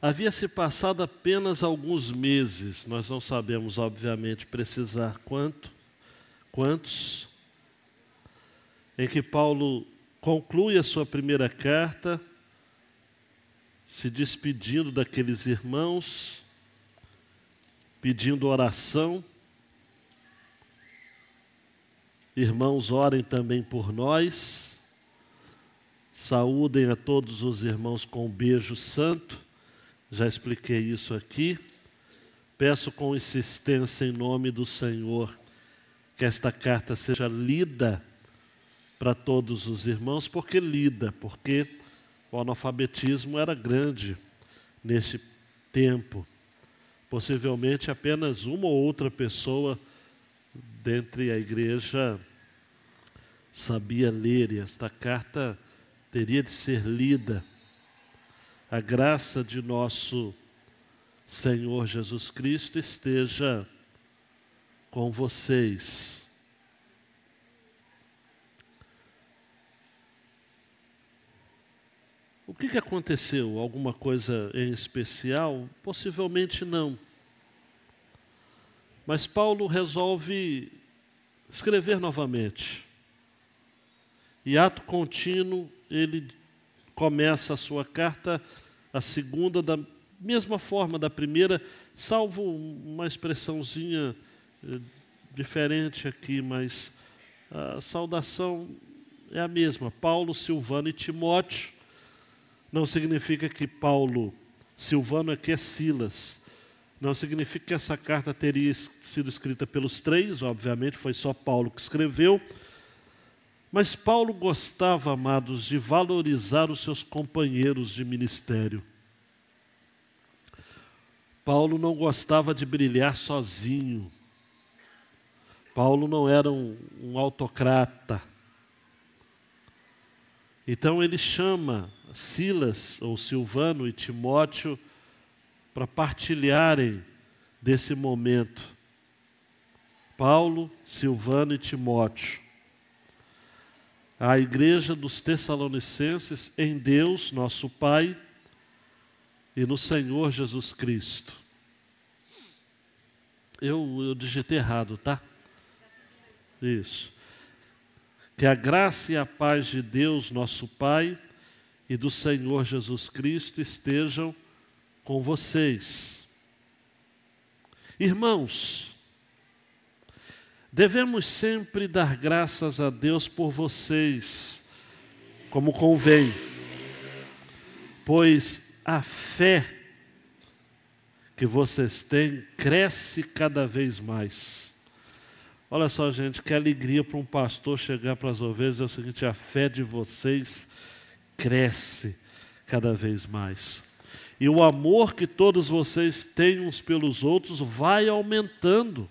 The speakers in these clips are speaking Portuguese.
Havia se passado apenas alguns meses, nós não sabemos, obviamente, precisar quantos, em que Paulo conclui a sua primeira carta, se despedindo daqueles irmãos, pedindo oração. Irmãos, orem também por nós, saúdem a todos os irmãos com um beijo santo. Já expliquei isso aqui. Peço com insistência em nome do Senhor que esta carta seja lida para todos os irmãos, porque o analfabetismo era grande neste tempo. Possivelmente apenas uma ou outra pessoa dentre a igreja sabia ler, e esta carta teria de ser lida. A graça de nosso Senhor Jesus Cristo esteja com vocês. O que aconteceu? Alguma coisa em especial? Possivelmente não. Mas Paulo resolve escrever novamente. E ato contínuo, ele começa a sua carta, a segunda, da mesma forma da primeira, salvo uma expressãozinha diferente aqui, mas a saudação é a mesma. Paulo, Silvano e Timóteo. Não significa que Paulo, Silvano aqui é Silas. Não significa que essa carta teria sido escrita pelos três, obviamente foi só Paulo que escreveu. Mas Paulo gostava, amados, de valorizar os seus companheiros de ministério. Paulo não gostava de brilhar sozinho. Paulo não era um autocrata. Então ele chama Silas, ou Silvano e Timóteo, para partilharem desse momento. Paulo, Silvano e Timóteo. A igreja dos Tessalonicenses em Deus, nosso Pai, e no Senhor Jesus Cristo. Eu digitei errado, tá? Isso. Que a graça e a paz de Deus, nosso Pai, e do Senhor Jesus Cristo estejam com vocês. Irmãos, devemos sempre dar graças a Deus por vocês, como convém, pois a fé que vocês têm cresce cada vez mais. Olha só, gente, que alegria para um pastor chegar para as ovelhas, é o seguinte: a fé de vocês cresce cada vez mais. E o amor que todos vocês têm uns pelos outros vai aumentando.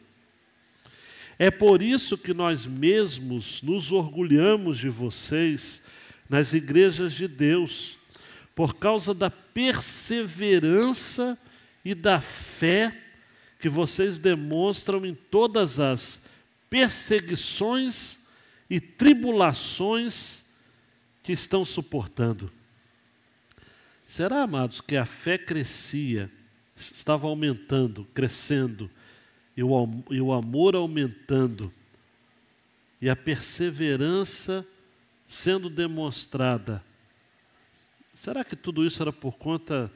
É por isso que nós mesmos nos orgulhamos de vocês nas igrejas de Deus, por causa da perseverança e da fé que vocês demonstram em todas as perseguições e tribulações que estão suportando. Será, amados, que a fé crescia, estava aumentando, crescendo, e o amor aumentando, e a perseverança sendo demonstrada? Será que tudo isso era por conta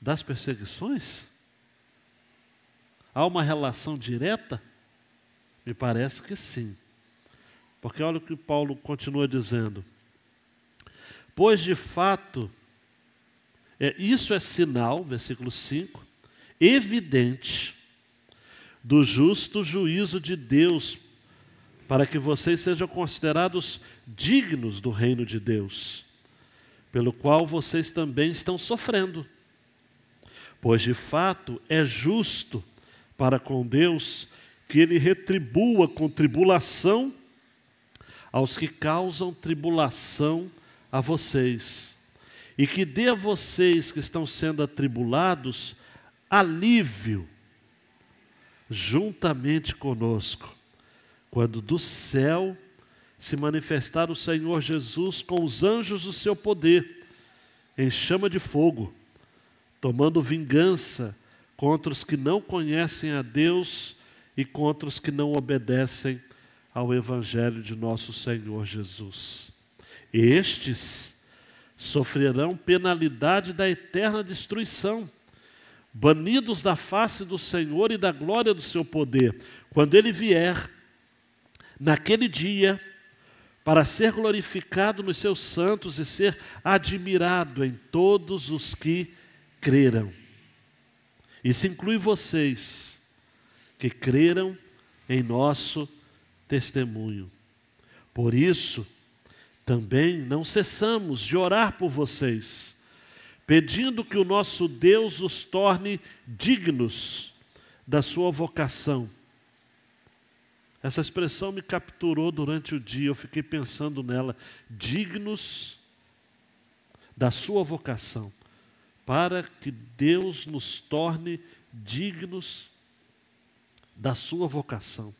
das perseguições? Há uma relação direta? Me parece que sim. Porque olha o que Paulo continua dizendo. Pois de fato, isso é sinal, versículo 5, evidente, do justo juízo de Deus, para que vocês sejam considerados dignos do reino de Deus, pelo qual vocês também estão sofrendo. Pois de fato é justo para com Deus que Ele retribua com tribulação aos que causam tribulação a vocês, e que dê a vocês que estão sendo atribulados alívio juntamente conosco, quando do céu se manifestar o Senhor Jesus com os anjos do seu poder, em chama de fogo, tomando vingança contra os que não conhecem a Deus e contra os que não obedecem ao Evangelho de nosso Senhor Jesus. Estes sofrerão penalidade da eterna destruição, banidos da face do Senhor e da glória do seu poder, quando Ele vier, naquele dia, para ser glorificado nos seus santos e ser admirado em todos os que creram. Isso inclui vocês, que creram em nosso testemunho. Por isso, também não cessamos de orar por vocês, pedindo que o nosso Deus os torne dignos da sua vocação. Essa expressão me capturou durante o dia, eu fiquei pensando nela. Dignos da sua vocação, para que Deus nos torne dignos da sua vocação.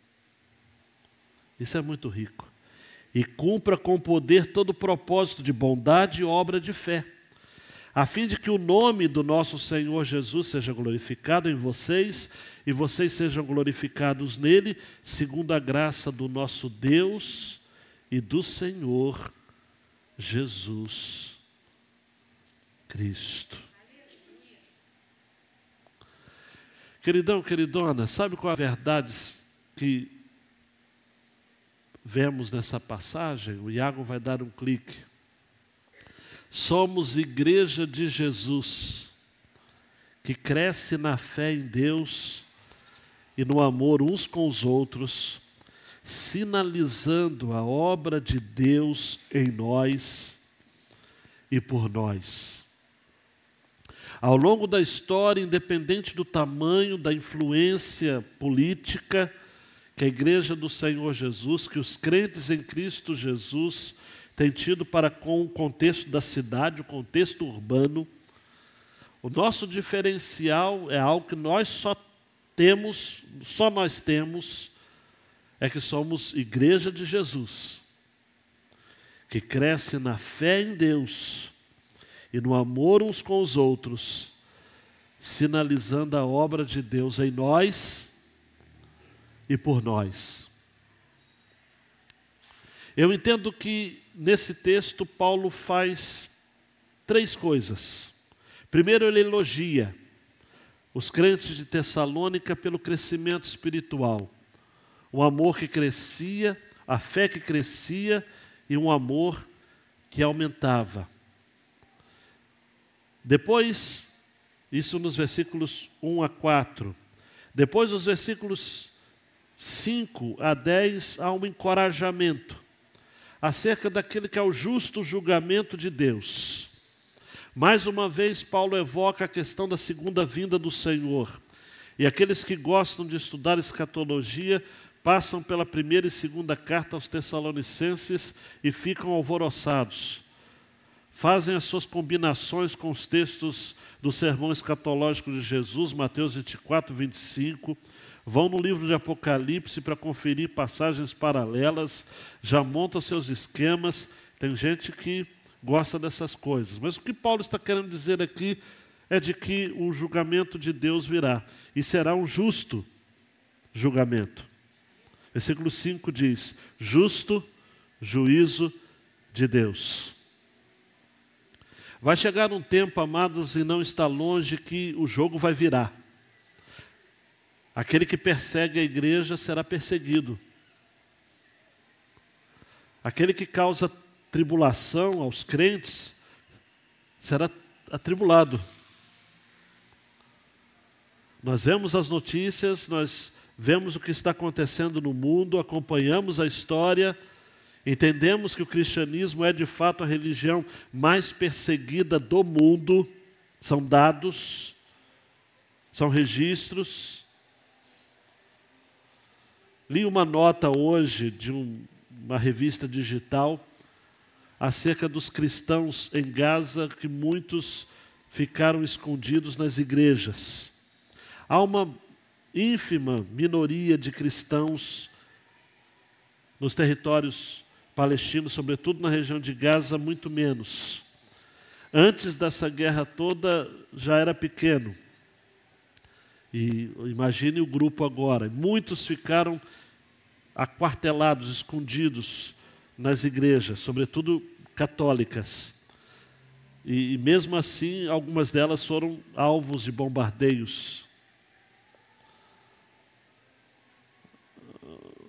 Isso é muito rico. E cumpra com poder todo o propósito de bondade e obra de fé, a fim de que o nome do nosso Senhor Jesus seja glorificado em vocês e vocês sejam glorificados nele, segundo a graça do nosso Deus e do Senhor Jesus Cristo. Queridão, queridona, sabe qual é a verdade que vemos nessa passagem? O Iago vai dar um clique. Somos igreja de Jesus, que cresce na fé em Deus e no amor uns com os outros, sinalizando a obra de Deus em nós e por nós. Ao longo da história, independente do tamanho da influência política que a igreja do Senhor Jesus, que os crentes em Cristo Jesus têm tido para com o contexto da cidade, o contexto urbano, o nosso diferencial é algo que nós só nós temos, é que somos igreja de Jesus, que cresce na fé em Deus e no amor uns com os outros, sinalizando a obra de Deus em nós e por nós. Eu entendo que nesse texto Paulo faz 3 coisas. Primeiro, ele elogia os crentes de Tessalônica pelo crescimento espiritual. Um amor que crescia, a fé que crescia e um amor que aumentava. Depois, isso nos versículos 1 a 4. Depois, nos versículos 5 a 10, há um encorajamento acerca daquele que é o justo julgamento de Deus. Mais uma vez, Paulo evoca a questão da segunda vinda do Senhor. E aqueles que gostam de estudar escatologia passam pela primeira e segunda carta aos Tessalonicenses e ficam alvoroçados. Fazem as suas combinações com os textos do sermão escatológico de Jesus, Mateus 24, 25, vão no livro de Apocalipse para conferir passagens paralelas, já montam seus esquemas. Tem gente que gosta dessas coisas. Mas o que Paulo está querendo dizer aqui é de que o julgamento de Deus virá. E será um justo julgamento. Versículo 5 diz: justo juízo de Deus. Vai chegar um tempo, amados, e não está longe, que o jogo vai virar. Aquele que persegue a igreja será perseguido. Aquele que causa tribulação aos crentes será atribulado. Nós vemos as notícias, nós vemos o que está acontecendo no mundo, acompanhamos a história, entendemos que o cristianismo é de fato a religião mais perseguida do mundo. São dados, são registros. Li uma nota hoje de uma revista digital acerca dos cristãos em Gaza, que muitos ficaram escondidos nas igrejas. Há uma ínfima minoria de cristãos nos territórios palestinos, sobretudo na região de Gaza, muito menos. antes dessa guerra toda já era pequeno. E imagine o grupo agora. Muitos ficaram aquartelados, escondidos nas igrejas, sobretudo católicas. E mesmo assim, algumas delas foram alvos de bombardeios.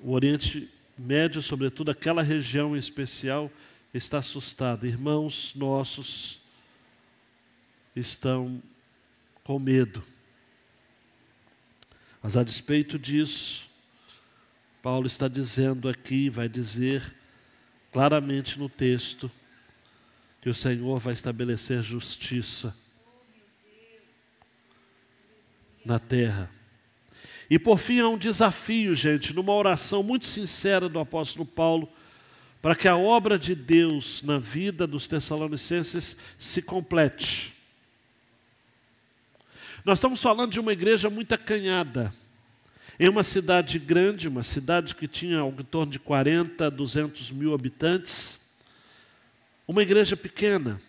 O Oriente Médio, sobretudo aquela região em especial, está assustado. Irmãos nossos estão com medo. Mas a despeito disso, Paulo está dizendo aqui, vai dizer claramente no texto, que o Senhor vai estabelecer justiça na terra. E por fim há um desafio, gente, numa oração muito sincera do apóstolo Paulo, para que a obra de Deus na vida dos Tessalonicenses se complete. Nós estamos falando de uma igreja muito acanhada, em uma cidade grande, uma cidade que tinha em torno de 40 a 200 mil habitantes, uma igreja pequena,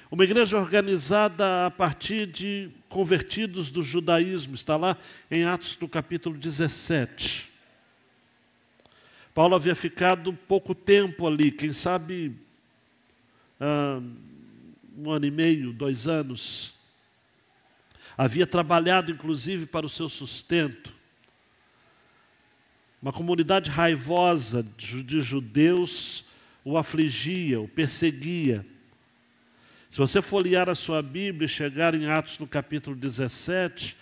uma igreja organizada a partir de convertidos do judaísmo, está lá em Atos do capítulo 17. Paulo havia ficado pouco tempo ali, quem sabe 1 ano e meio, 2 anos. Havia trabalhado inclusive para o seu sustento. Uma comunidade raivosa de judeus o afligia, o perseguia. Se você folhear a sua Bíblia e chegar em Atos no capítulo 17,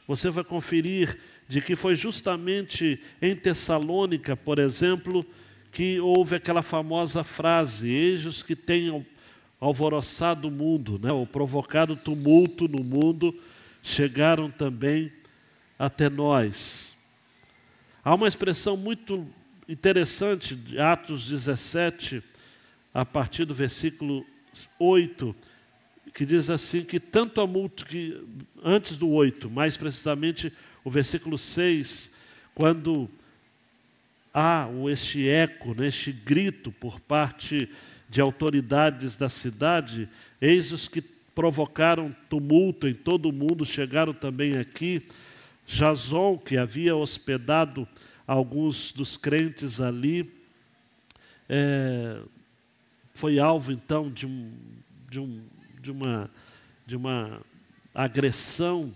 você vai conferir de que foi justamente em Tessalônica, por exemplo, que houve aquela famosa frase: eis os que têm alvoroçado o mundo, ou provocado tumulto no mundo, chegaram também até nós. Há uma expressão muito interessante de Atos 17, a partir do versículo 8, que diz assim, que tanto a que antes do 8, mais precisamente o versículo 6, quando há este eco, este grito por parte de autoridades da cidade, eis os que provocaram tumulto em todo o mundo, chegaram também aqui. Jason, que havia hospedado alguns dos crentes ali, foi alvo então de uma agressão,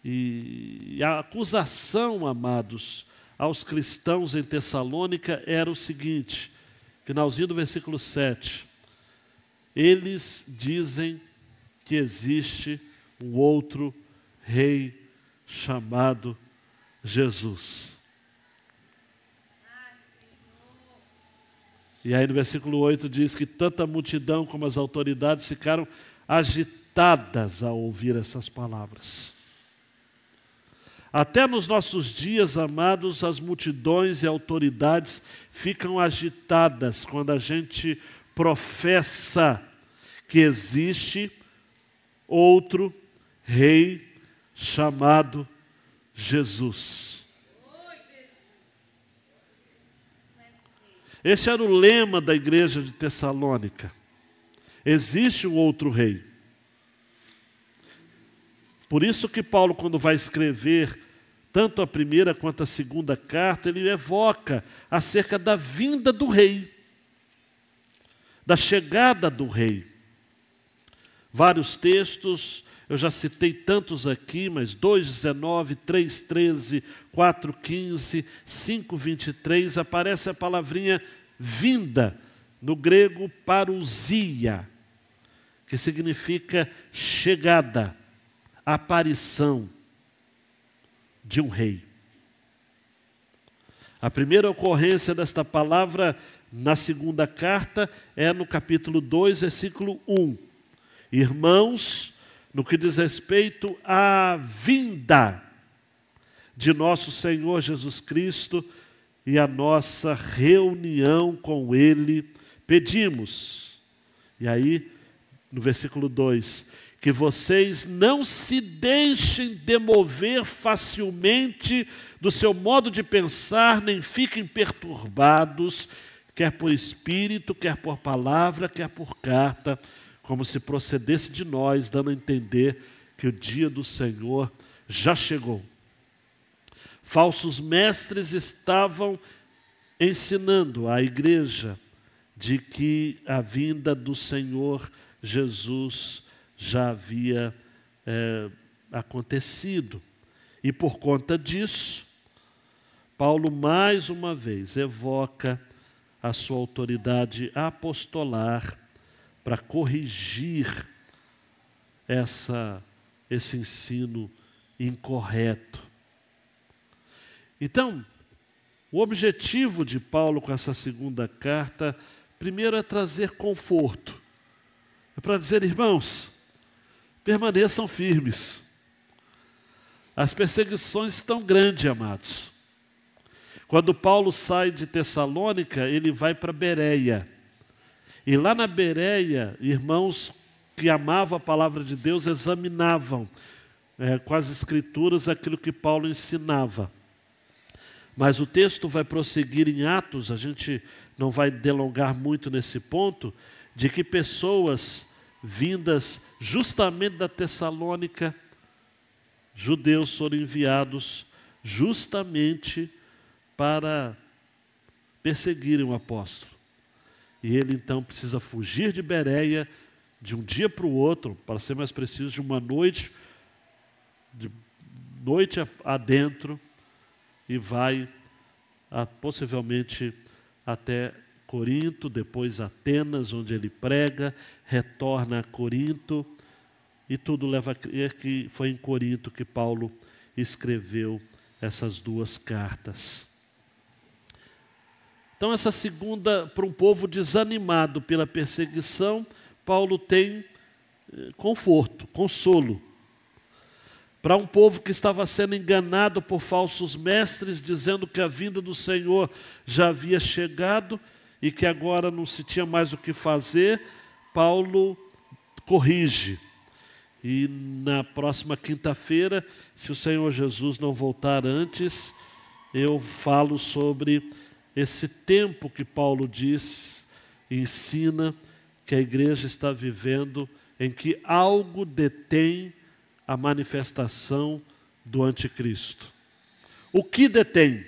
e a acusação, amados, aos cristãos em Tessalônica era o seguinte, finalzinho do versículo 7, eles dizem que existe um outro rei chamado Jesus. E aí no versículo 8 diz que tanta multidão como as autoridades ficaram agitadas ao ouvir essas palavras. Até nos nossos dias, amados, as multidões e autoridades ficam agitadas quando a gente professa que existe outro rei chamado Jesus. Esse era o lema da igreja de Tessalônica. Existe um outro rei. Por isso que Paulo, quando vai escrever tanto a primeira quanto a segunda carta, ele evoca acerca da vinda do rei, da chegada do rei. Vários textos, eu já citei tantos aqui, mas 2,19, 3,13, 4,15, 5,23, aparece a palavrinha vinda, no grego parousia, que significa chegada, aparição de um rei. A primeira ocorrência desta palavra na segunda carta é no capítulo 2, versículo 1. Irmãos, no que diz respeito à vinda de nosso Senhor Jesus Cristo e a nossa reunião com Ele, pedimos. E aí, no versículo 2, que vocês não se deixem demover facilmente do seu modo de pensar, nem fiquem perturbados, quer por espírito, quer por palavra, quer por carta, como se procedesse de nós, dando a entender que o dia do Senhor já chegou. Falsos mestres estavam ensinando à igreja de que a vinda do Senhor Jesus já havia acontecido. E por conta disso, Paulo mais uma vez evoca a sua autoridade apostolar para corrigir esse ensino incorreto. Então, o objetivo de Paulo com essa segunda carta, primeiro é trazer conforto. É para dizer, irmãos, permaneçam firmes. As perseguições estão grandes, amados. Quando Paulo sai de Tessalônica, ele vai para Bereia. E lá na Bereia, irmãos que amavam a palavra de Deus examinavam com as escrituras aquilo que Paulo ensinava. Mas o texto vai prosseguir em Atos, a gente não vai delongar muito nesse ponto, de que pessoas vindas justamente da Tessalônica, judeus foram enviados justamente para perseguirem o apóstolo. E ele então precisa fugir de Bereia de um dia para o outro, para ser mais preciso, de uma noite, adentro, e vai possivelmente até Corinto, depois Atenas, onde ele prega, retorna a Corinto, e tudo leva a crer que foi em Corinto que Paulo escreveu essas duas cartas. Então, essa segunda, para um povo desanimado pela perseguição, Paulo tem conforto, consolo. Para um povo que estava sendo enganado por falsos mestres, dizendo que a vinda do Senhor já havia chegado e que agora não se tinha mais o que fazer, Paulo corrige. E na próxima quinta-feira, se o Senhor Jesus não voltar antes, eu falo sobre esse tempo que Paulo diz e ensina que a igreja está vivendo, em que algo detém a manifestação do anticristo. O que detém?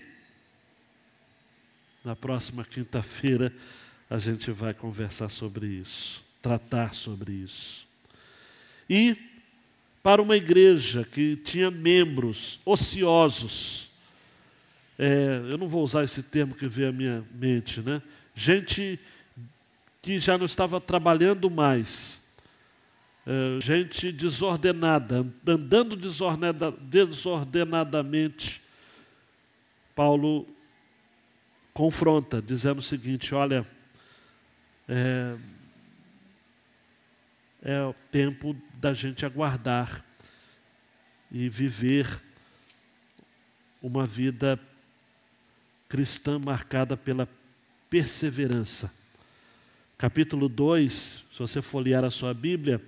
Na próxima quinta-feira a gente vai conversar sobre isso, tratar sobre isso. E para uma igreja que tinha membros ociosos, eu não vou usar esse termo que veio à minha mente, né? Gente que já não estava trabalhando mais, gente desordenada, andando desordenadamente, Paulo confronta, dizendo o seguinte: olha, é o tempo da gente aguardar e viver uma vida cristã marcada pela perseverança. Capítulo 2, se você folhear a sua Bíblia,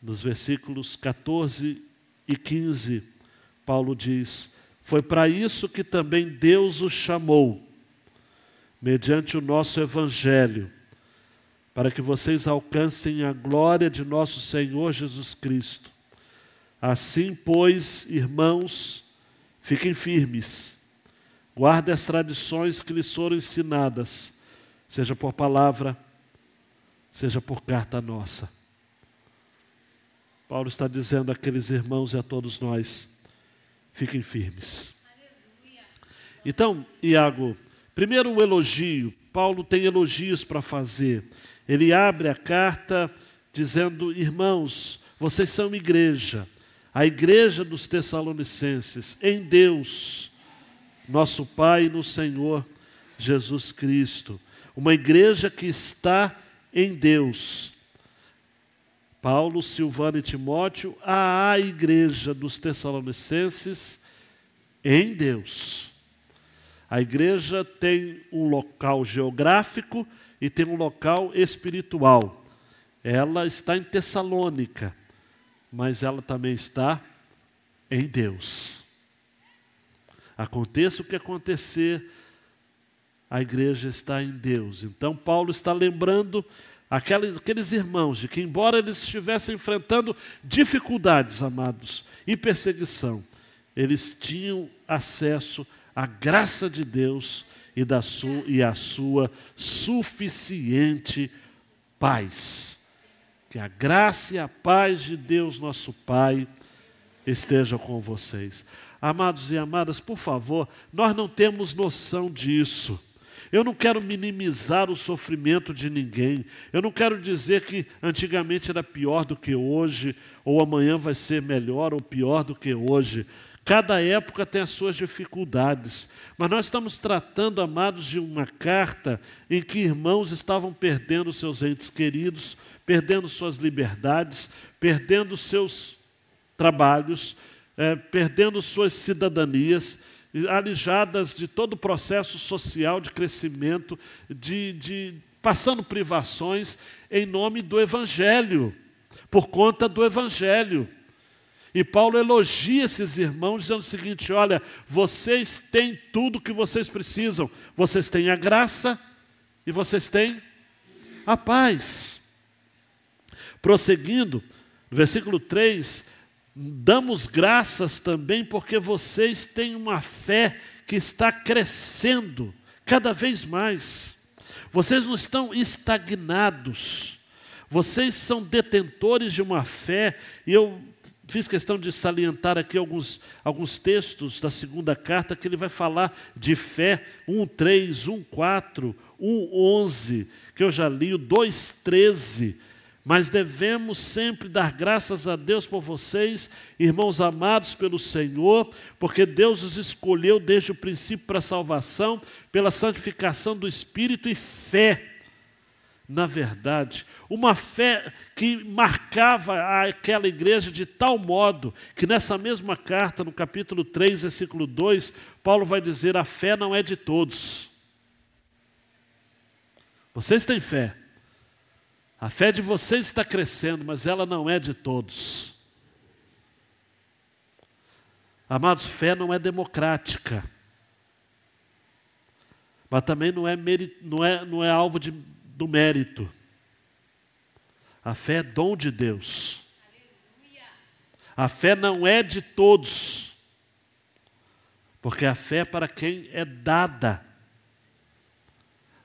nos versículos 14 e 15, Paulo diz: foi para isso que também Deus os chamou, mediante o nosso Evangelho, para que vocês alcancem a glória de nosso Senhor Jesus Cristo. Assim, pois, irmãos, fiquem firmes, guardem as tradições que lhes foram ensinadas, seja por palavra, seja por carta nossa. Paulo está dizendo àqueles irmãos e a todos nós: fiquem firmes. Então, Iago, primeiro o elogio. Paulo tem elogios para fazer. Ele abre a carta dizendo: irmãos, vocês são igreja, a igreja dos Tessalonicenses, em Deus, nosso Pai e no Senhor Jesus Cristo. Uma igreja que está em Deus. Paulo, Silvano e Timóteo, a igreja dos Tessalonicenses em Deus. A igreja tem um local geográfico e tem um local espiritual. Ela está em Tessalônica, mas ela também está em Deus. Aconteça o que acontecer, a igreja está em Deus. Então Paulo está lembrando aqueles irmãos, de que embora eles estivessem enfrentando dificuldades, amados, e perseguição, eles tinham acesso à graça de Deus e à sua suficiente paz. Que a graça e a paz de Deus, nosso Pai, estejam com vocês. Amados e amadas, por favor, nós não temos noção disso. Eu não quero minimizar o sofrimento de ninguém. Eu não quero dizer que antigamente era pior do que hoje, ou amanhã vai ser melhor ou pior do que hoje. Cada época tem as suas dificuldades. Mas nós estamos tratando, amados, de uma carta em que irmãos estavam perdendo seus entes queridos, perdendo suas liberdades, perdendo seus trabalhos, perdendo suas cidadanias, alijadas de todo o processo social de crescimento, passando privações em nome do Evangelho, por conta do Evangelho. E Paulo elogia esses irmãos dizendo o seguinte: olha, vocês têm tudo o que vocês precisam, vocês têm a graça e vocês têm a paz. Prosseguindo, versículo 3, damos graças também porque vocês têm uma fé que está crescendo cada vez mais. Vocês não estão estagnados, vocês são detentores de uma fé. E eu fiz questão de salientar aqui alguns textos da segunda carta que ele vai falar de fé, 1:3, 1:4, 1:11, que eu já li, o 2:13. Mas devemos sempre dar graças a Deus por vocês, irmãos amados pelo Senhor, porque Deus os escolheu desde o princípio para a salvação, pela santificação do Espírito e fé. Na verdade, uma fé que marcava aquela igreja de tal modo que nessa mesma carta, no capítulo 3, versículo 2, Paulo vai dizer: a fé não é de todos. Vocês têm fé. A fé de vocês está crescendo, mas ela não é de todos. Amados, fé não é democrática. Mas também não é alvo do mérito. A fé é dom de Deus. A fé não é de todos. Porque a fé é para quem é dada.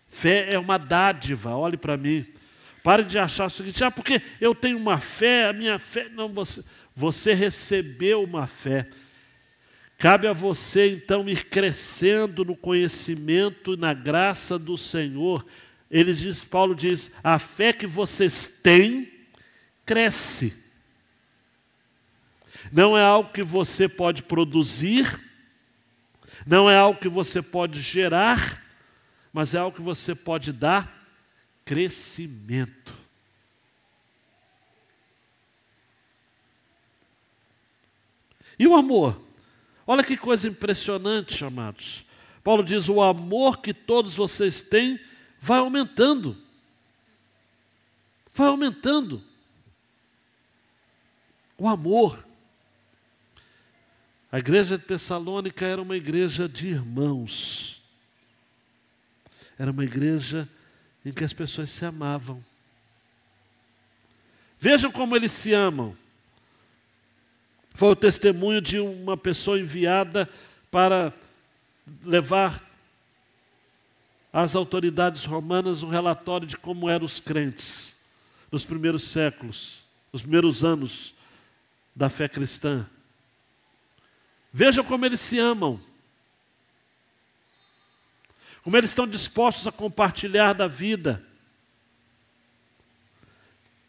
Fé é uma dádiva, olhe para mim. Pare de achar o seguinte: porque eu tenho uma fé, a minha fé... Não, você recebeu uma fé. Cabe a você, então, ir crescendo no conhecimento e na graça do Senhor. Paulo diz, a fé que vocês têm, cresce. Não é algo que você pode produzir, não é algo que você pode gerar, mas é algo que você pode dar crescimento. E o amor? Olha que coisa impressionante, amados. Paulo diz, o amor que todos vocês têm vai aumentando. Vai aumentando. O amor. A igreja de Tessalônica era uma igreja de irmãos. Era uma igreja em que as pessoas se amavam. Vejam como eles se amam. Foi o testemunho de uma pessoa enviada para levar às autoridades romanas um relatório de como eram os crentes nos primeiros séculos, nos primeiros anos da fé cristã. Vejam como eles se amam. Como eles estão dispostos a compartilhar da vida.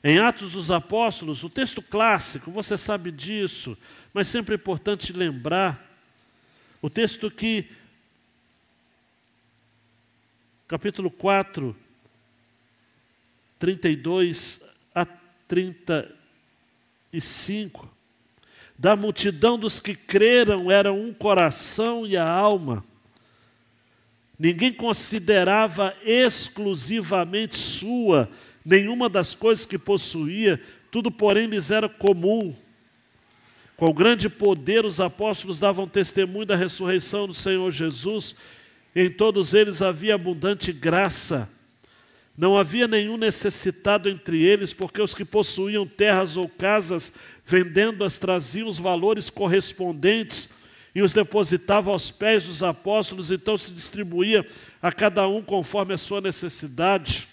Em Atos dos Apóstolos, o texto clássico, você sabe disso, mas sempre é importante lembrar, o texto que, capítulo 4, 32 a 35, da multidão dos que creram era um coração e a alma. Ninguém considerava exclusivamente sua nenhuma das coisas que possuía, tudo, porém, lhes era comum. Com grande poder, os apóstolos davam testemunho da ressurreição do Senhor Jesus. Em todos eles havia abundante graça. Não havia nenhum necessitado entre eles, porque os que possuíam terras ou casas, vendendo-as, traziam os valores correspondentes e os depositavam aos pés dos apóstolos, então se distribuía a cada um conforme a sua necessidade.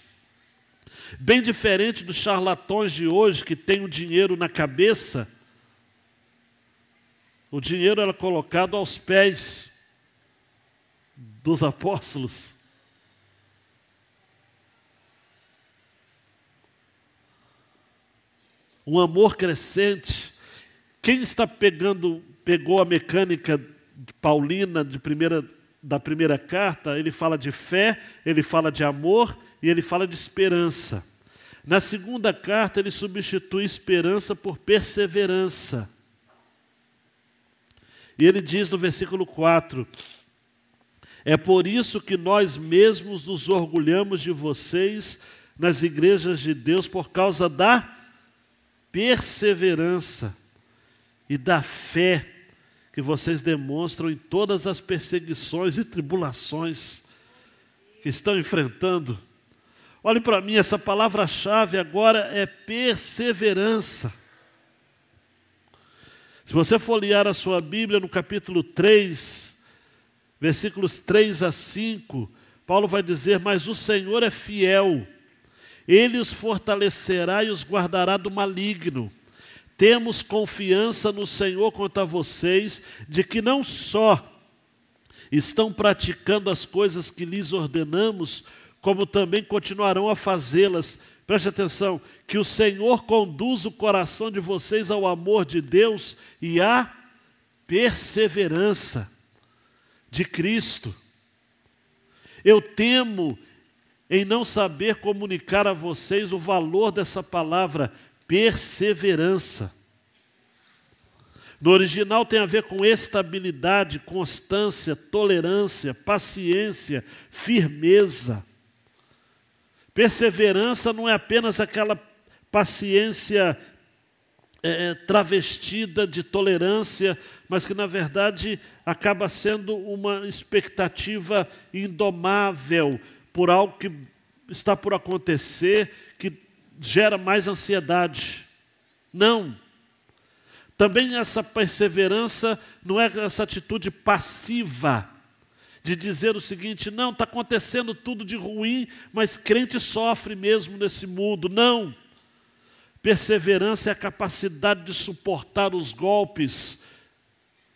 Bem diferente dos charlatões de hoje, que têm o dinheiro na cabeça, o dinheiro era colocado aos pés dos apóstolos. Um amor crescente. Quem pegou a mecânica paulina da primeira carta, ele fala de fé, ele fala de amor e ele fala de esperança. Na segunda carta, ele substitui esperança por perseverança. E ele diz no versículo 4, é por isso que nós mesmos nos orgulhamos de vocês nas igrejas de Deus, por causa da perseverança e da fé que vocês demonstram em todas as perseguições e tribulações que estão enfrentando. Olhe para mim, essa palavra-chave agora é perseverança. Se você folhear a sua Bíblia no capítulo 3, versículos 3 a 5, Paulo vai dizer, mas o Senhor é fiel, Ele os fortalecerá e os guardará do maligno. Temos confiança no Senhor quanto a vocês, de que não só estão praticando as coisas que lhes ordenamos, como também continuarão a fazê-las. Preste atenção, que o Senhor conduz o coração de vocês ao amor de Deus e à perseverança de Cristo. Eu temo em não saber comunicar a vocês o valor dessa palavra, perseverança. No original tem a ver com estabilidade, constância, tolerância, paciência, firmeza. Perseverança não é apenas aquela paciência travestida de tolerância, mas que na verdade acaba sendo uma expectativa indomável por algo que está por acontecer, que gera mais ansiedade. Não. Também essa perseverança não é essa atitude passiva, de dizer o seguinte, não, está acontecendo tudo de ruim, mas crente sofre mesmo nesse mundo. Não. Perseverança é a capacidade de suportar os golpes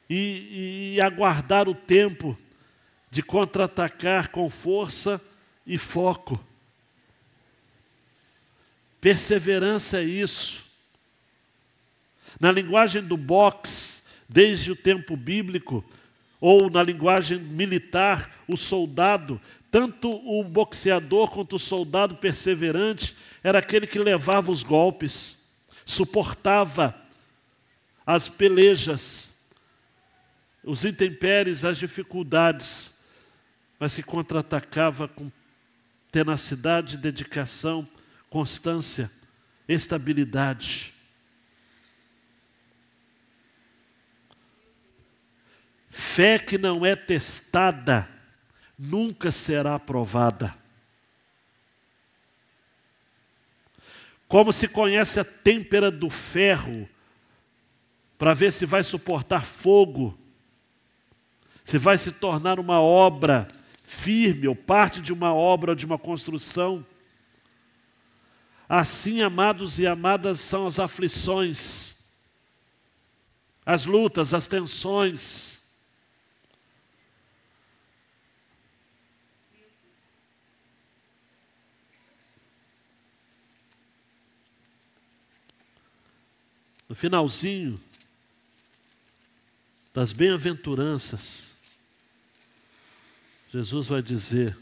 e aguardar o tempo de contra-atacar com força e foco. Perseverança é isso. Na linguagem do boxe, desde o tempo bíblico, ou na linguagem militar, o soldado, tanto o boxeador quanto o soldado perseverante, era aquele que levava os golpes, suportava as pelejas, os intempéries, as dificuldades, mas que contra-atacava com tenacidade, dedicação, constância, estabilidade. Fé que não é testada, nunca será aprovada. Como se conhece a têmpera do ferro, para ver se vai suportar fogo, se vai se tornar uma obra firme, ou parte de uma obra, de uma construção. Assim, amados e amadas, são as aflições, as lutas, as tensões. No finalzinho das bem-aventuranças, Jesus vai dizer,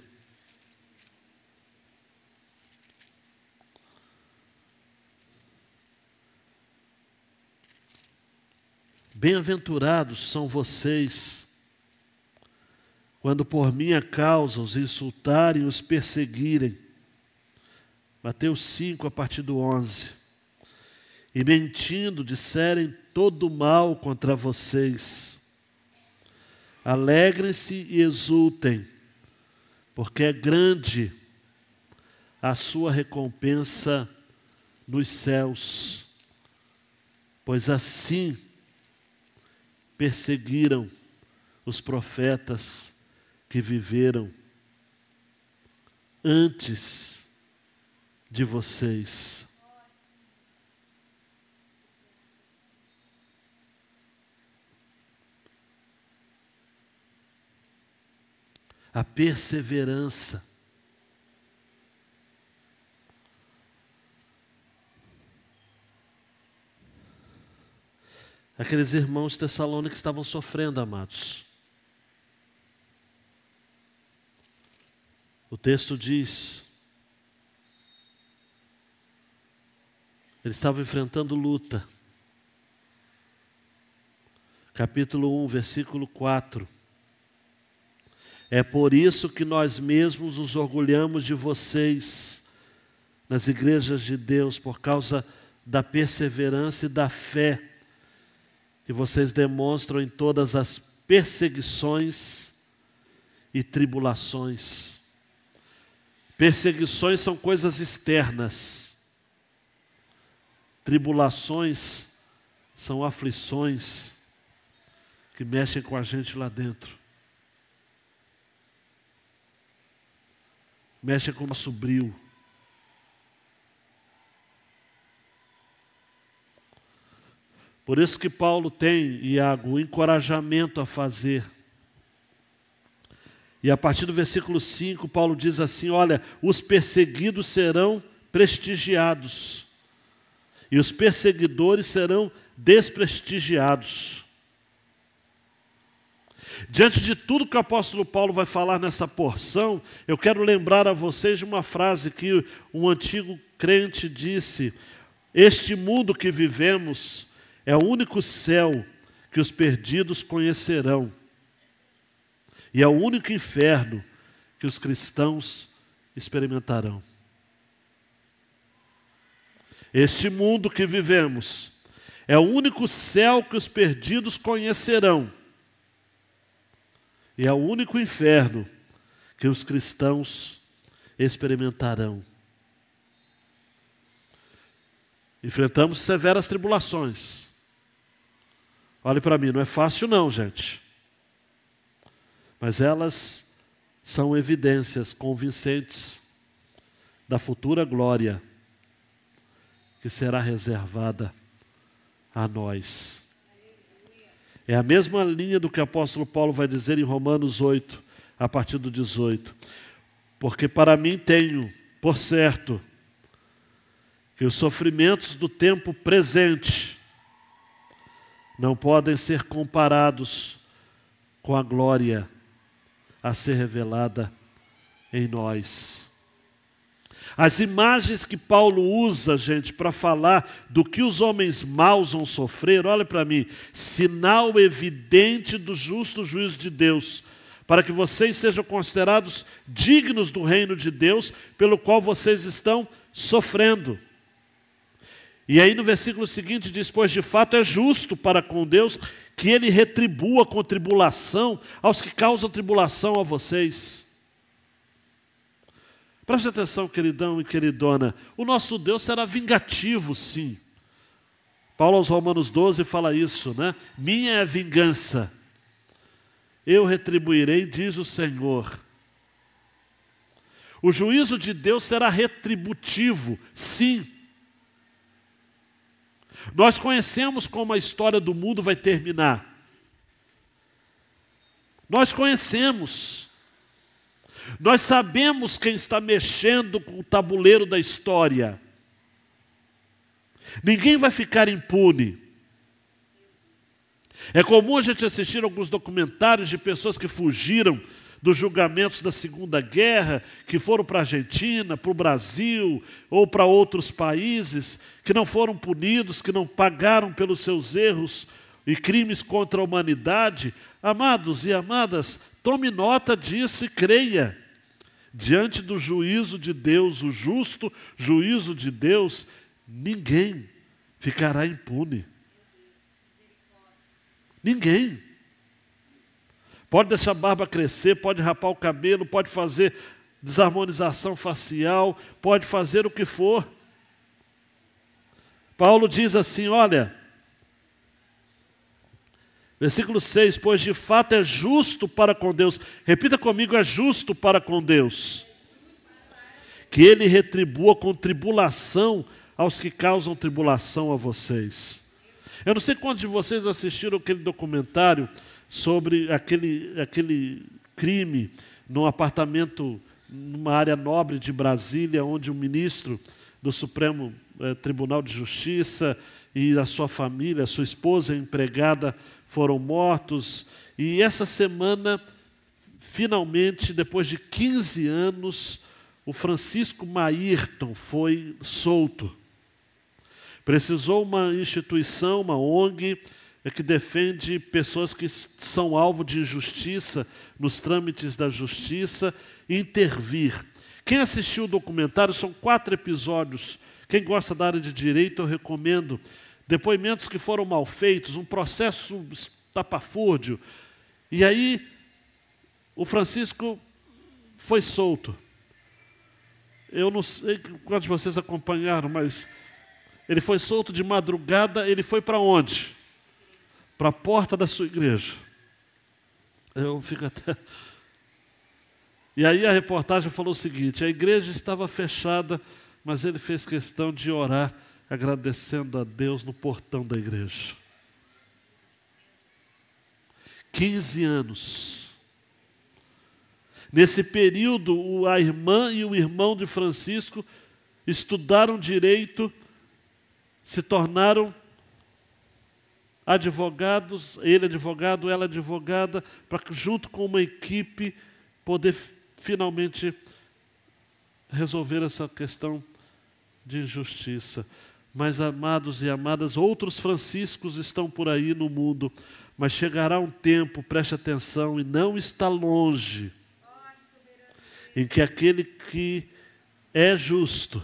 bem-aventurados são vocês, quando por minha causa os insultarem e os perseguirem. Mateus 5, a partir do 11. E mentindo disserem todo mal contra vocês. Alegrem-se e exultem, porque é grande a sua recompensa nos céus, pois assim perseguiram os profetas que viveram antes de vocês. A perseverança. Aqueles irmãos de Tessalônica estavam sofrendo, amados. O texto diz, eles estavam enfrentando luta. Capítulo 1, versículo 4. É por isso que nós mesmos nos orgulhamos de vocês nas igrejas de Deus, por causa da perseverança e da fé que vocês demonstram em todas as perseguições e tribulações. Perseguições são coisas externas. Tribulações são aflições que mexem com a gente lá dentro. Mexem com o nosso brio. Por isso que Paulo tem, Iago, o encorajamento a fazer. E a partir do versículo 5, Paulo diz assim, olha, os perseguidos serão prestigiados, e os perseguidores serão desprestigiados. Diante de tudo que o apóstolo Paulo vai falar nessa porção, eu quero lembrar a vocês de uma frase que um antigo crente disse, este mundo que vivemos é o único céu que os perdidos conhecerão. E é o único inferno que os cristãos experimentarão. Este mundo que vivemos é o único céu que os perdidos conhecerão. E é o único inferno que os cristãos experimentarão. Enfrentamos severas tribulações. Olhe para mim, não é fácil não, gente. Mas elas são evidências convincentes da futura glória que será reservada a nós. É a mesma linha do que o apóstolo Paulo vai dizer em Romanos 8, a partir do 18. Porque para mim tenho, por certo, que os sofrimentos do tempo presente não podem ser comparados com a glória a ser revelada em nós. As imagens que Paulo usa, gente, para falar do que os homens maus vão sofrer, olha para mim, sinal evidente do justo juízo de Deus, para que vocês sejam considerados dignos do reino de Deus, pelo qual vocês estão sofrendo. E aí no versículo seguinte diz, pois de fato é justo para com Deus que Ele retribua com tribulação aos que causam tribulação a vocês. Preste atenção, queridão e queridona, o nosso Deus será vingativo, sim. Paulo aos Romanos 12 fala isso, né? Minha é a vingança, eu retribuirei, diz o Senhor. O juízo de Deus será retributivo, sim. Nós conhecemos como a história do mundo vai terminar. Nós conhecemos. Nós sabemos quem está mexendo com o tabuleiro da história. Ninguém vai ficar impune. É comum a gente assistir alguns documentários de pessoas que fugiram dos julgamentos da Segunda Guerra, que foram para a Argentina, para o Brasil ou para outros países, que não foram punidos, que não pagaram pelos seus erros e crimes contra a humanidade. Amados e amadas, tome nota disso e creia. Diante do juízo de Deus, o justo juízo de Deus, ninguém ficará impune. Ninguém. Pode deixar a barba crescer, pode rapar o cabelo, pode fazer desarmonização facial, pode fazer o que for. Paulo diz assim, olha, versículo 6, pois de fato é justo para com Deus, repita comigo, é justo para com Deus, que Ele retribua com tribulação aos que causam tribulação a vocês. Eu não sei quantos de vocês assistiram aquele documentário sobre aquele crime num apartamento, numa área nobre de Brasília, onde o ministro do Supremo Tribunal de Justiça e a sua família, a sua esposa e a empregada foram mortos. E essa semana, finalmente, depois de 15 anos, o Francisco Maírton foi solto. Precisou uma instituição, uma ONG, que defende pessoas que são alvo de injustiça nos trâmites da justiça, intervir. Quem assistiu o documentário, são 4 episódios. Quem gosta da área de direito, eu recomendo. Depoimentos que foram mal feitos, um processo estapafúrdio. E aí, o Francisco foi solto. Eu não sei quantos de vocês acompanharam, mas ele foi solto de madrugada, ele foi para onde? Para a porta da sua igreja. Eu fico até... E aí a reportagem falou o seguinte, a igreja estava fechada, mas ele fez questão de orar, agradecendo a Deus no portão da igreja. 15 anos. Nesse período, a irmã e o irmão de Francisco estudaram direito, se tornaram advogados, ele advogado, ela advogada, para junto com uma equipe poder finalmente resolver essa questão de injustiça. Mas, amados e amadas, outros Franciscos estão por aí no mundo, mas chegará um tempo, preste atenção, e não está longe, em que aquele que é justo,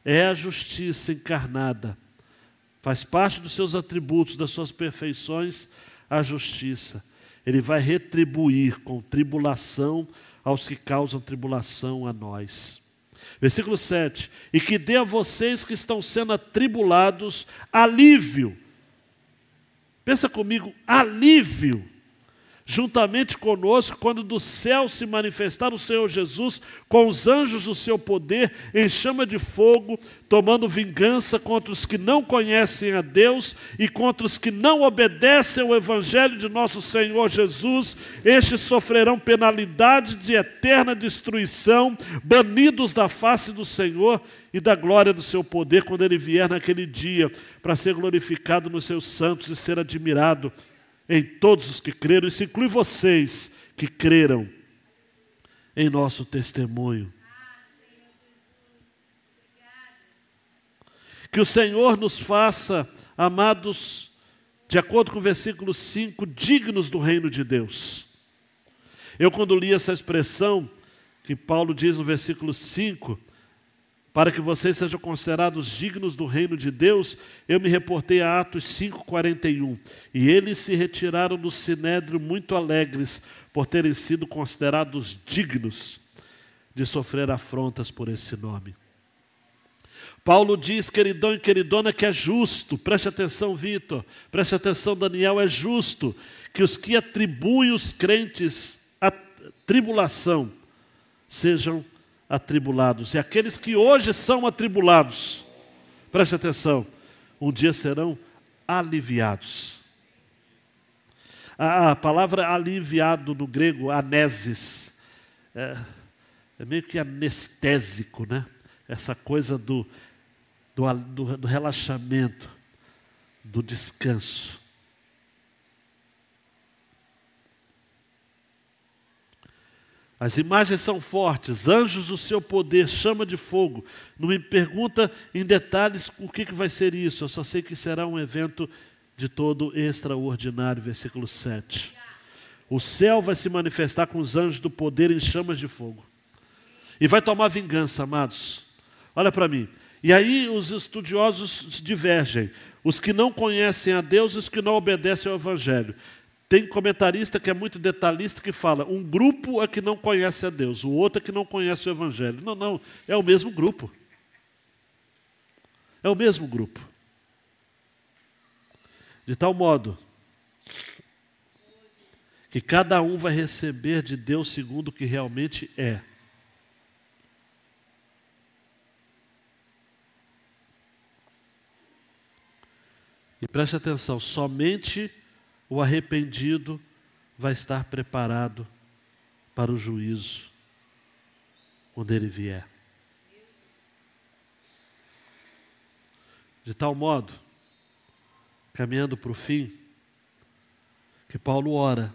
é a justiça encarnada, faz parte dos seus atributos, das suas perfeições, a justiça. Ele vai retribuir com tribulação aos que causam tribulação a nós. Versículo 7. E que dê a vocês que estão sendo atribulados alívio. Pensa comigo, alívio. Juntamente conosco, quando do céu se manifestar o Senhor Jesus, com os anjos do seu poder, em chama de fogo, tomando vingança contra os que não conhecem a Deus e contra os que não obedecem ao Evangelho de nosso Senhor Jesus. Estes sofrerão penalidade de eterna destruição, banidos da face do Senhor e da glória do seu poder, quando Ele vier naquele dia, para ser glorificado nos seus santos e ser admirado em todos os que creram. Isso inclui vocês que creram em nosso testemunho. Que o Senhor nos faça, amados, de acordo com o versículo 5, dignos do reino de Deus. Eu, quando li essa expressão, que Paulo diz no versículo 5, para que vocês sejam considerados dignos do reino de Deus, eu me reportei a Atos 5:41. E eles se retiraram do sinédrio muito alegres, por terem sido considerados dignos de sofrer afrontas por esse nome. Paulo diz, queridão e queridona, que é justo. Preste atenção, Vitor. Preste atenção, Daniel. É justo que os que atribuem os crentes a tribulação sejam atribulados. E aqueles que hoje são atribulados, preste atenção, um dia serão aliviados. A palavra aliviado no grego, anesis, é meio que anestésico, né? Essa coisa do relaxamento, do descanso. As imagens são fortes, anjos do seu poder, chama de fogo. Não me pergunta em detalhes o que vai ser isso, eu só sei que será um evento de todo extraordinário, versículo 7. O céu vai se manifestar com os anjos do poder em chamas de fogo. E vai tomar vingança, amados. Olha para mim. E aí os estudiosos divergem. Os que não conhecem a Deus e os que não obedecem ao Evangelho. Tem comentarista que é muito detalhista que fala, um grupo é que não conhece a Deus, o outro é que não conhece o Evangelho. Não, não, é o mesmo grupo. É o mesmo grupo. De tal modo que cada um vai receber de Deus segundo o que realmente é. E preste atenção, somente o arrependido vai estar preparado para o juízo quando ele vier. De tal modo, caminhando para o fim, que Paulo ora,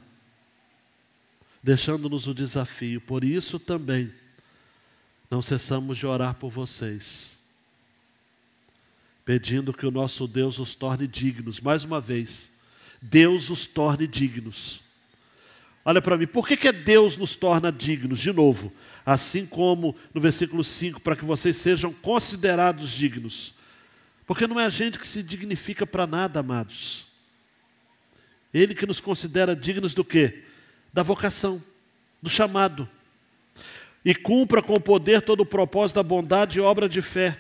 deixando-nos o desafio. Por isso também, não cessamos de orar por vocês, pedindo que o nosso Deus os torne dignos. Mais uma vez, Deus os torne dignos. Olha para mim, por que Deus nos torna dignos? De novo, assim como no versículo 5, para que vocês sejam considerados dignos. Porque não é a gente que se dignifica para nada, amados. Ele que nos considera dignos do quê? Da vocação, do chamado. E cumpra com poder todo o propósito da bondade e obra de fé,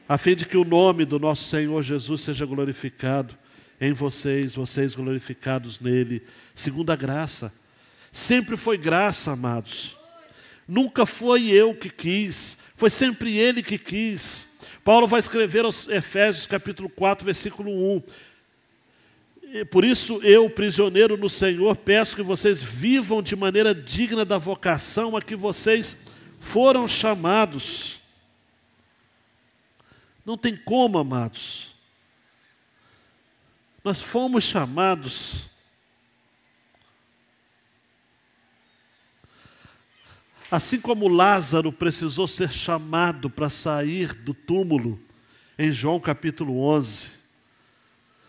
a fim de que o nome do nosso Senhor Jesus seja glorificado em vocês, vocês glorificados nele, segundo a graça. Sempre foi graça, amados. Nunca foi eu que quis, foi sempre ele que quis. Paulo vai escrever aos Efésios capítulo 4, versículo 1. Por isso eu, prisioneiro no Senhor, peço que vocês vivam de maneira digna da vocação a que vocês foram chamados. Não tem como, amados. Nós fomos chamados. Assim como Lázaro precisou ser chamado para sair do túmulo, em João capítulo 11,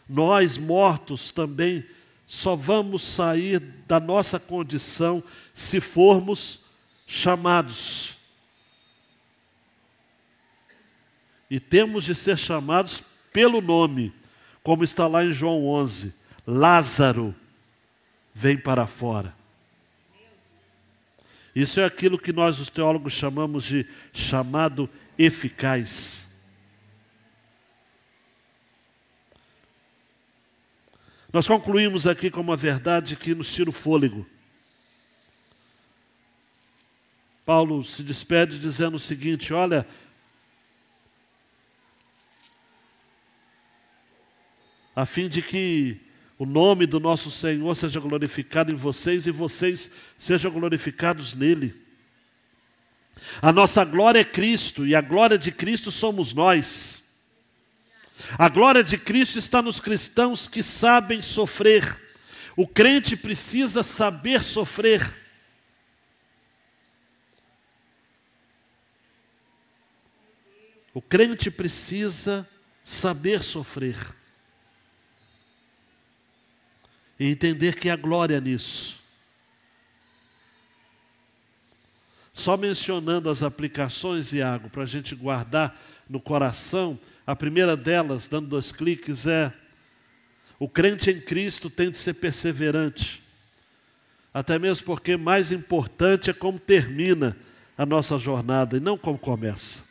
nós mortos também só vamos sair da nossa condição se formos chamados. E temos de ser chamados pelo nome, como está lá em João 11, Lázaro, vem para fora. Isso é aquilo que nós, os teólogos, chamamos de chamado eficaz. Nós concluímos aqui com uma verdade que nos tira o fôlego. Paulo se despede dizendo o seguinte, olha, a fim de que o nome do nosso Senhor seja glorificado em vocês e vocês sejam glorificados nele. A nossa glória é Cristo e a glória de Cristo somos nós. A glória de Cristo está nos cristãos que sabem sofrer. O crente precisa saber sofrer. O crente precisa saber sofrer. E entender que há glória nisso. Só mencionando as aplicações, Iago, para a gente guardar no coração, a primeira delas, dando 2 cliques, é: o crente em Cristo tem de ser perseverante. Até mesmo porque mais importante é como termina a nossa jornada e não como começa.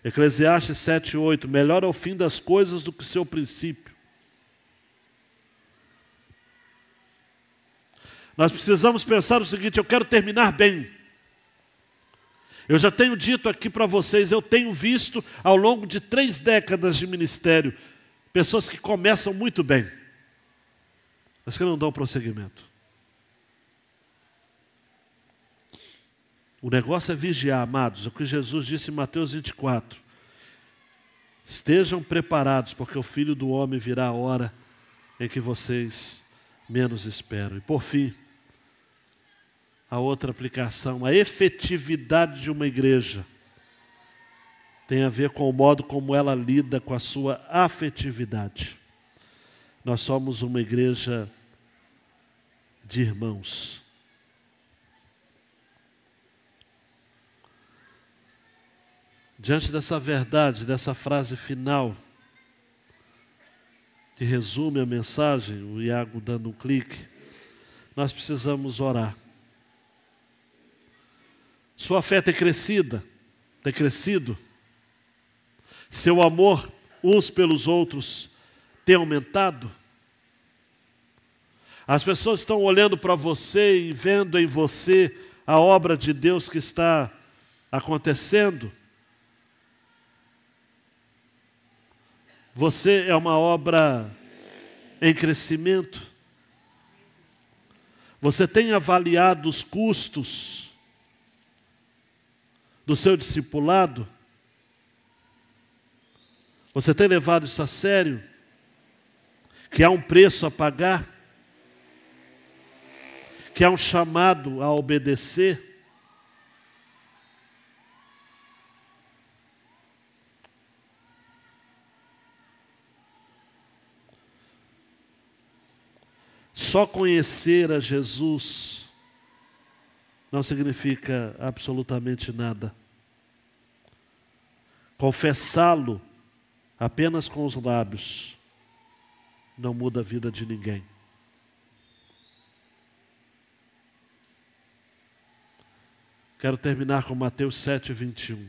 Eclesiastes 7:8, melhor é o fim das coisas do que o seu princípio. Nós precisamos pensar o seguinte, eu quero terminar bem. Eu já tenho dito aqui para vocês, eu tenho visto ao longo de 3 décadas de ministério, pessoas que começam muito bem, mas que não dão prosseguimento. O negócio é vigiar, amados, é o que Jesus disse em Mateus 24. Estejam preparados, porque o Filho do Homem virá a hora em que vocês menos esperam. E por fim, a outra aplicação, a efetividade de uma igreja tem a ver com o modo como ela lida com a sua afetividade. Nós somos uma igreja de irmãos. Diante dessa verdade, dessa frase final, que resume a mensagem, o Iago dando um clique, nós precisamos orar. Sua fé tem crescido. Seu amor uns pelos outros tem aumentado. As pessoas estão olhando para você e vendo em você a obra de Deus que está acontecendo. Você é uma obra em crescimento. Você tem avaliado os custos do seu discipulado? Você tem levado isso a sério? Que há um preço a pagar? Que há um chamado a obedecer? Só conhecer a Jesus não significa absolutamente nada. Confessá-lo apenas com os lábios não muda a vida de ninguém. Quero terminar com Mateus 7:21.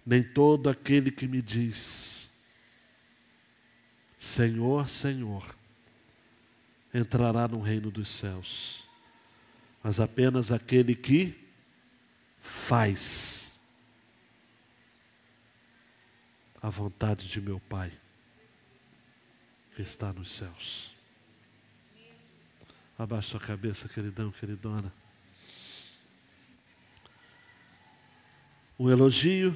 Nem todo aquele que me diz, Senhor, Senhor, entrará no reino dos céus, mas apenas aquele que faz a vontade de meu Pai, que está nos céus. Abaixa sua cabeça, queridão, queridona. Um elogio.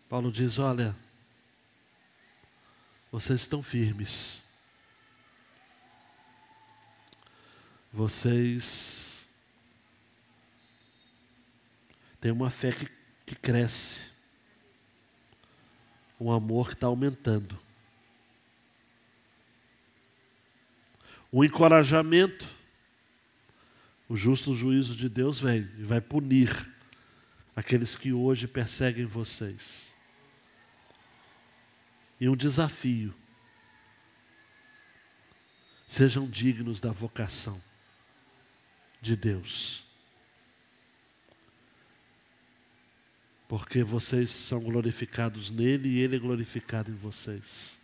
Paulo diz, olha, vocês estão firmes. Vocês têm uma fé que cresce. Um amor que está aumentando. Um encorajamento. O justo juízo de Deus vem e vai punir aqueles que hoje perseguem vocês. E um desafio. Sejam dignos da vocação de Deus. Porque vocês são glorificados nele e ele é glorificado em vocês.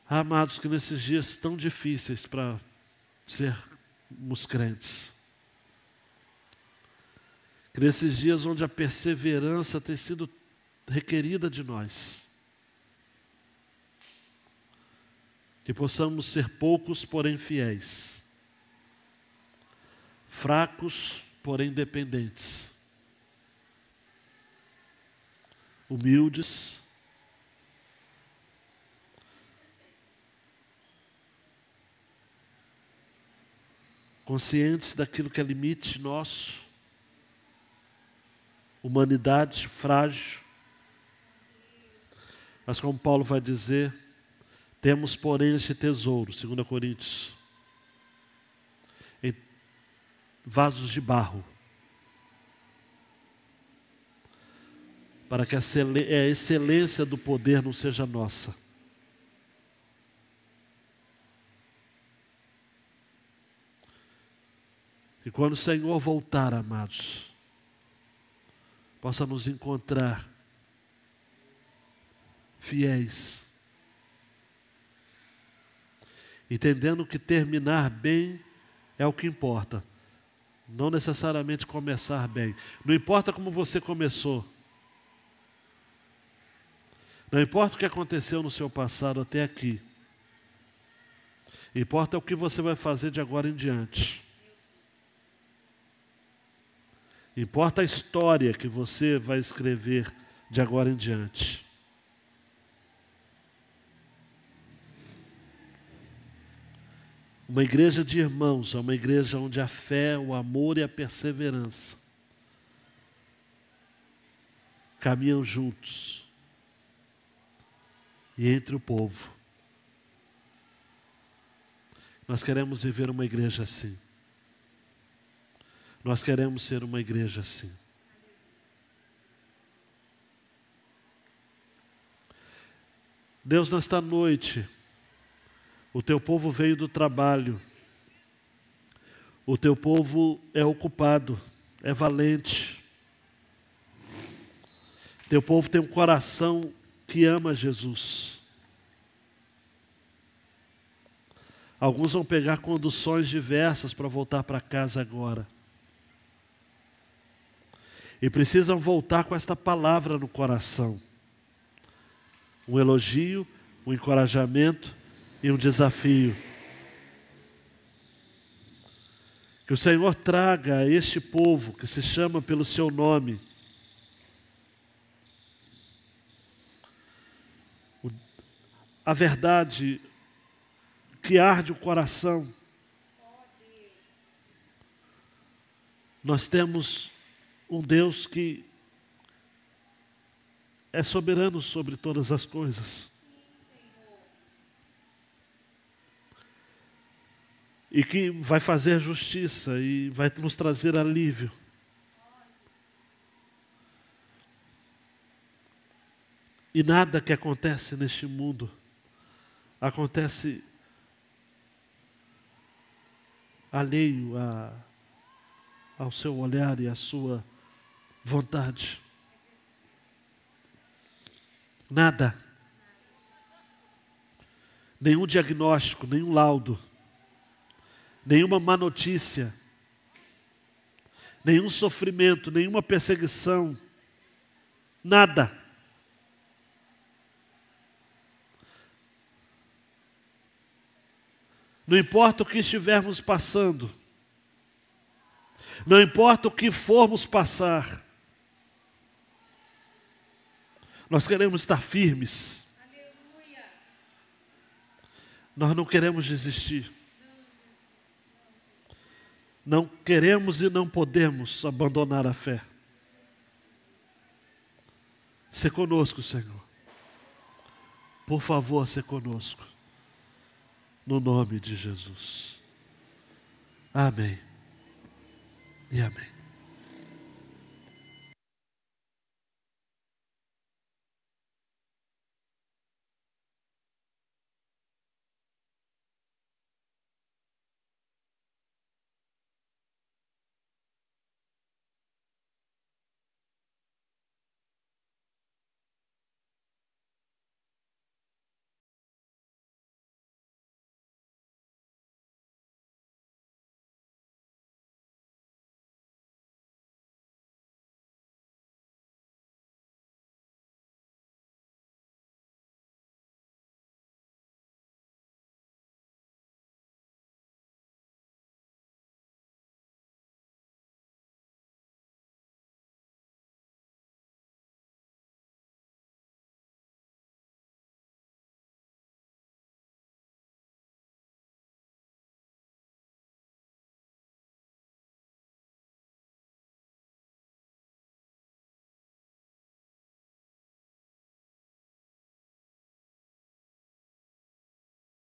Amados, que nesses dias tão difíceis para sermos crentes, que nesses dias onde a perseverança tem sido requerida de nós, que possamos ser poucos, porém fiéis, fracos, porém dependentes, humildes, conscientes daquilo que é limite nosso, humanidade frágil. Mas como Paulo vai dizer, temos porém este tesouro, 2 Coríntios, em vasos de barro, para que a excelência do poder não seja nossa. E quando o Senhor voltar, amados, possa nos encontrar fiéis, entendendo que terminar bem é o que importa, não necessariamente começar bem. Não importa como você começou, não importa o que aconteceu no seu passado até aqui, importa o que você vai fazer de agora em diante. Importa a história que você vai escrever de agora em diante. Uma igreja de irmãos é uma igreja onde a fé, o amor e a perseverança caminham juntos e entre o povo. Nós queremos viver uma igreja assim. Nós queremos ser uma igreja assim. Deus, nesta noite, o teu povo veio do trabalho, o teu povo é ocupado, é valente, teu povo tem um coração que ama Jesus. Alguns vão pegar conduções diversas para voltar para casa agora. E precisam voltar com esta palavra no coração. Um elogio, um encorajamento e um desafio. Que o Senhor traga a este povo que se chama pelo seu nome a verdade que arde o coração. Nós temos um Deus que é soberano sobre todas as coisas. E que vai fazer justiça e vai nos trazer alívio. E nada que acontece neste mundo acontece alheio ao seu olhar e à sua vontade. Nada. Nenhum diagnóstico, nenhum laudo, nenhuma má notícia, nenhum sofrimento, nenhuma perseguição, nada. Não importa o que estivermos passando, não importa o que formos passar, nós queremos estar firmes. Aleluia. Nós não queremos desistir. Não queremos e não podemos abandonar a fé. Se conosco, Senhor. Por favor, se conosco. No nome de Jesus. Amém. E amém.